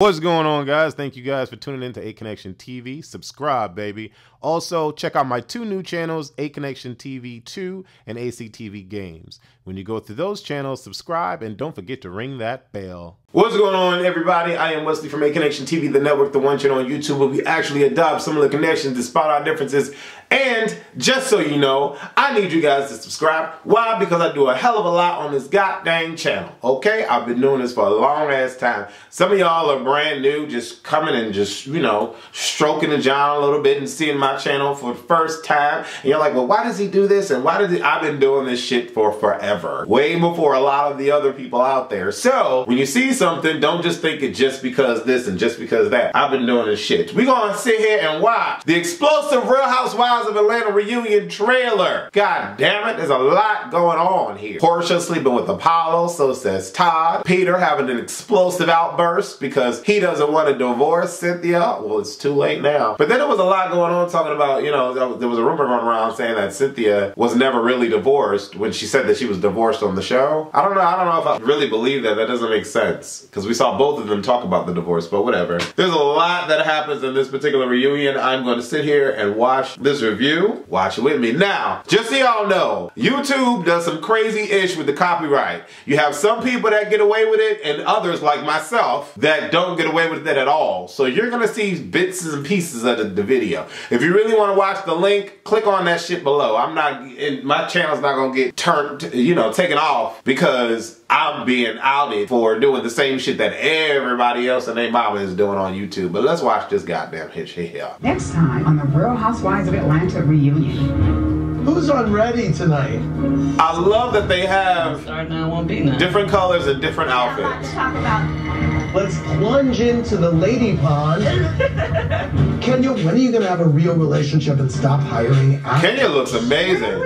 What's going on, guys? Thank you guys for tuning in to A Connection TV. Subscribe, baby. Also, check out my two new channels, A Connection TV 2 and ACTV Games. When you go through those channels, subscribe and don't forget to ring that bell. What's going on, everybody? I am Wesley from A Connection TV, the network, the one channel on YouTube where we actually adopt similar connections despite our differences. And just so you know, I need you guys to subscribe. Why? Because I do a hell of a lot on this goddamn channel, okay? I've been doing this for a long ass time. Some of y'all are brand new, just coming and just, you know, stroking the John a little bit and seeing my channel for the first time. And you're like, well, why does he do this? And why does he? I've been doing this shit for forever. Way before a lot of the other people out there. So, when you see something, don't just think it just because this and just because that. I've been doing this shit. We're gonna sit here and watch the explosive Real Housewives of Atlanta reunion trailer. God damn it, there's a lot going on here. Porsha sleeping with Apollo, so says Todd. Peter having an explosive outburst because he doesn't want to divorce Cynthia. Well, it's too late now. But then there was a lot going on talking about, you know, there was a rumor going around saying that Cynthia was never really divorced when she said that she was divorced on the show. I don't know if I really believe that. That doesn't make sense because we saw both of them talk about the divorce, but whatever. There's a lot that happens in this particular reunion. I'm going to sit here and watch this review. Watch it with me. Now, just so y'all know, YouTube does some crazy ish with the copyright. You have some people that get away with it and others like myself that don't get away with it at all. So you're going to see bits and pieces of the video. If you really want to watch the link, click on that shit below. My channel's not going to get turned, you know, taken off because I'm being outed for doing the same shit that everybody else and their mama is doing on YouTube. But let's watch this goddamn hit here. Next time on the Real Housewives of Atlanta reunion. Who's on Ready tonight? I love that they have different colors and different outfits. Let's plunge into the lady pond. Kenya, when are you gonna have a real relationship and stop hiring actors? Kenya looks amazing.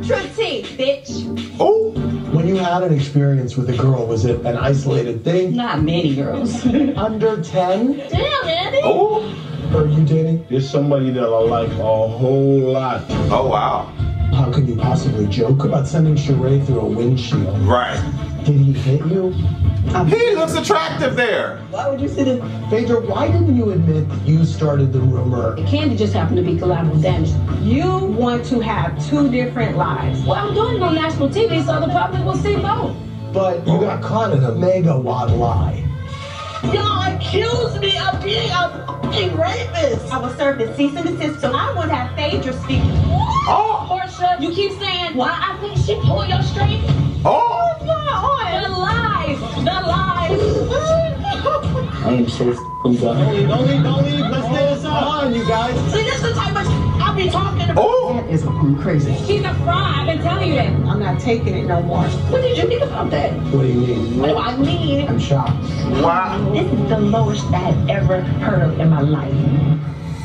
Truth tea, bitch. Oh. When you had an experience with a girl, was it an isolated thing? Not many girls. Under 10? Damn, Andy. Oh. Are you dating? There's somebody that I like a whole lot. Oh, wow. How can you possibly joke about sending Sheree through a windshield? Right. Did he hit you? He looks attractive there. Why would you sit in? Phaedra, why didn't you admit that you started the rumor? Candy just happened to be collateral damage. You want to have two different lives. Well, I'm doing it on national TV, so the public will see both. But you got caught in a megawatt lie. Y'all accuse me of being a fucking rapist. I was served a cease and desist, so I would have Phaedra speak. Oh, Porsha, you keep saying why I think she pulled your strings. Oh, what's going on? The lies, the lies. I am so f***ing done. Don't leave. Let's stay this on, you guys. See, this is the type of I be talking about. oh. That is crazy. She's a fraud. I've been telling you that. I'm not taking it no more. What did you think about that? What do you mean? What do I mean? I'm shocked. Wow. This is the lowest I've ever heard of in my life.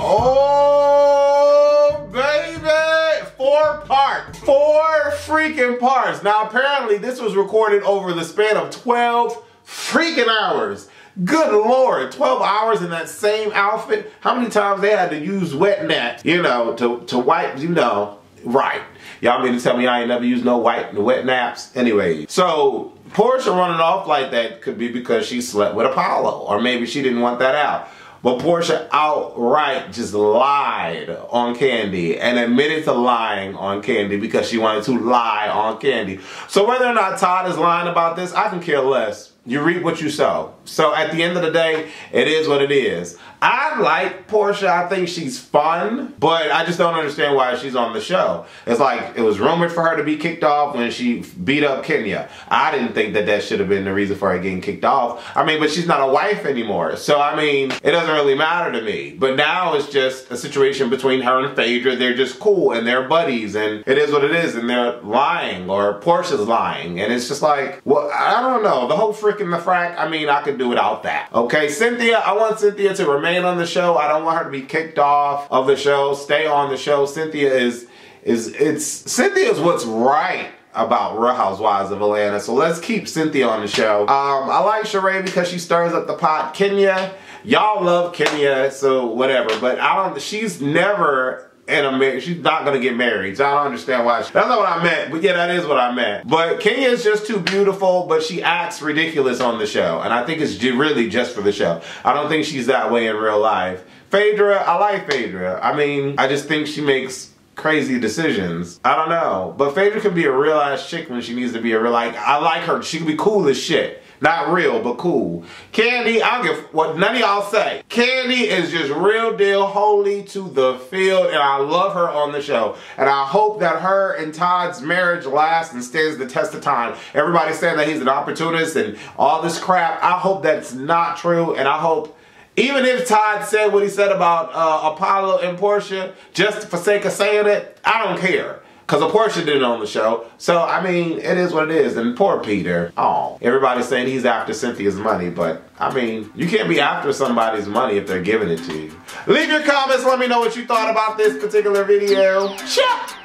Oh, baby. 4 parts. 4 freaking parts. Now, apparently, this was recorded over the span of 12 freaking hours. Good Lord, 12 hours in that same outfit? How many times they had to use wet nap, you know, to wipe, you know, right. Y'all mean to tell me I ain't never used no wet naps? Anyway, so Porsha running off like that could be because she slept with Apollo, or maybe she didn't want that out. But Porsha outright just lied on Kandi and admitted to lying on Kandi because she wanted to lie on Kandi. So whether or not Todd is lying about this, I can care less. You reap what you sow. So at the end of the day, it is what it is. I like Porsha. I think she's fun, but I just don't understand why she's on the show. It's like it was rumored for her to be kicked off when she beat up Kenya. I didn't think that should have been the reason for her getting kicked off. I mean, but she's not a wife anymore. So, I mean, it doesn't really matter to me. But now it's just a situation between her and Phaedra. They're just cool and they're buddies and it is what it is. And they're lying, or Porsha's lying. And it's just like, well, I don't know. The whole freaking the frack, I mean, I could do without that. Okay, Cynthia, I want Cynthia to remain on the show. I don't want her to be kicked off of the show. Stay on the show. Cynthia is what's right about Real Housewives of Atlanta. So let's keep Cynthia on the show. I like Sheree because she stirs up the pot. Kenya, y'all love Kenya, so whatever. But she's never in a marriage. She's not gonna get married. So I don't understand why. That's not what I meant. But yeah, that is what I meant. But Kenya is just too beautiful, but she acts ridiculous on the show. And I think it's really just for the show. I don't think she's that way in real life. Phaedra, I like Phaedra. I mean, I just think she makes crazy decisions. I don't know. But Phaedra can be a real ass chick when she needs to be a real, like, I like her. She can be cool as shit. Not real, but cool. Kandi, I don't give what none of y'all say. Kandi is just real deal, holy to the field, and I love her on the show. And I hope that her and Todd's marriage lasts and stands the test of time. Everybody's saying that he's an opportunist and all this crap. I hope that's not true, and I hope, even if Todd said what he said about Apollo and Porsha, just for sake of saying it, I don't care. Because Porsha didn't own the show. So, I mean, it is what it is. And poor Peter. Oh, everybody's saying he's after Cynthia's money. But, I mean, you can't be after somebody's money if they're giving it to you. Leave your comments. Let me know what you thought about this particular video. Ciao.